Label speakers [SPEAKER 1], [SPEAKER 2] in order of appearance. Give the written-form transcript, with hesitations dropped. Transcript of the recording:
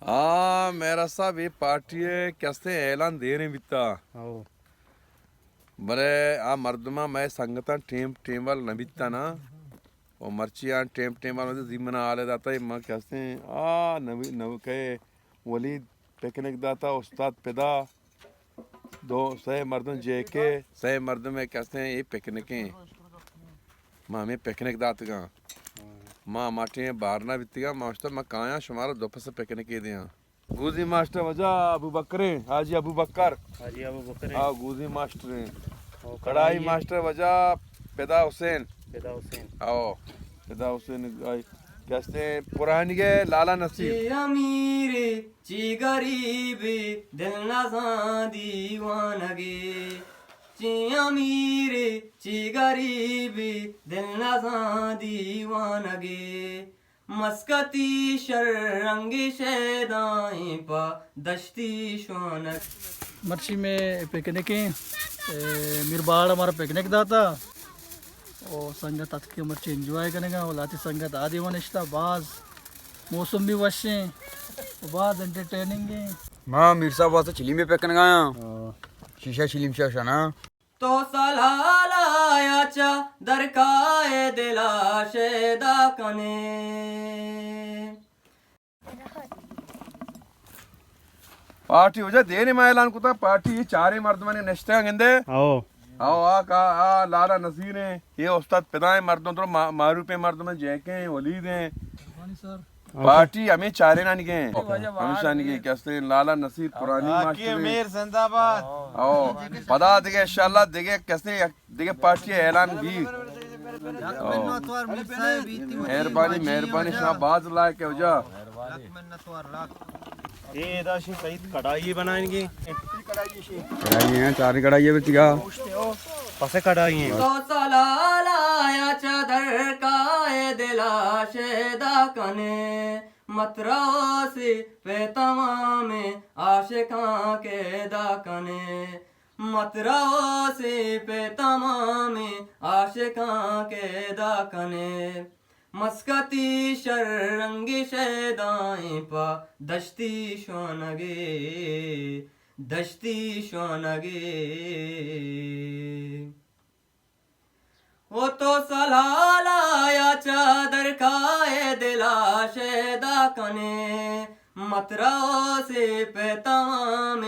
[SPEAKER 1] मेरा साहब ये पार्टी कैसे ऐलान दे रहे बिता बरे मर्दमा मैं संगता टेम टेम वाल नबिता ना और मर्चियां टेम टेम वाल में जिम्मना आले दाता है मां कैसे नवी नव के वलीद पिकनिक दाता उस्ताद पैदा दो सही मर्दन जेके सही मर्द में कैसे ये पिकनिकें मां में पिकनिक दात का मां माटे बारना बितिया मास्टर मैं काया शुमारा दोपहर से पिकनिक के दिया गुजी मास्टर वजह अबू बकर हाजी अबू बकर गुजी मास्टर कढ़ाई मास्टर वजह पैदा हुसैन पैदा हुसैन कैसे पुरानी के लाला नसीब
[SPEAKER 2] अमीर ची गरीब दिल नज़ां दीवानगे ची अमीर ची गरीब दिल नज़ां दीवानगे मस्कती शर्रंगी शैदाएं पा दश्ती शौनक
[SPEAKER 3] मर्ची में पिकनिकें मिरबाड़ हमारा पिकनिक दाता और संगत आज के मर्ची एंजॉय करेगा और लाती संगत आदि वनिश्ता बाज मौसम भी वशे बाज एंटरटेनिंग है
[SPEAKER 4] मां मिर्सा वास्ते चिली में पिकनिक आया शीशा चिलीम शाना
[SPEAKER 2] तो सलालाया चा दरकाए दिला शेदा कने
[SPEAKER 1] पार्टी वजह देने में ऐलान कुता पार्टी चारे मर्द मने नश्ता गेंदे आओ आ लाला नसीर है ये उस्ताद पिदाए मर्दों तो मारूफ मर्द में जैके वलीद हैं पार्टी हमें चारे ना निके हमेशा निके कैसे लाला नसीर पुरानी मास्टर मेर जिंदाबाद आओ पता देगे इंशाल्लाह देगे कैसे देगे पार्टी ऐलान भी मेहरबानी मेहरबानी शाहबाज लायक है वजह
[SPEAKER 5] ये दाशी सही कढ़ाई बनाएंगे
[SPEAKER 4] कढ़ाई हैं चार कढ़ाई है बिटिया
[SPEAKER 5] पसे कढ़ाई हैं
[SPEAKER 2] तो सलालाया चादर काए दिला शेदा कने मतरासी पे तमाम आशिकां के दाकने मतरासी पे तमाम आशिकां के दाकने मस्कती शर्रंगी शैदाएं पा दश्ती शौनगे वो तो सलालाया चादर काए दिला शेदा कने मतरा से पे तमाम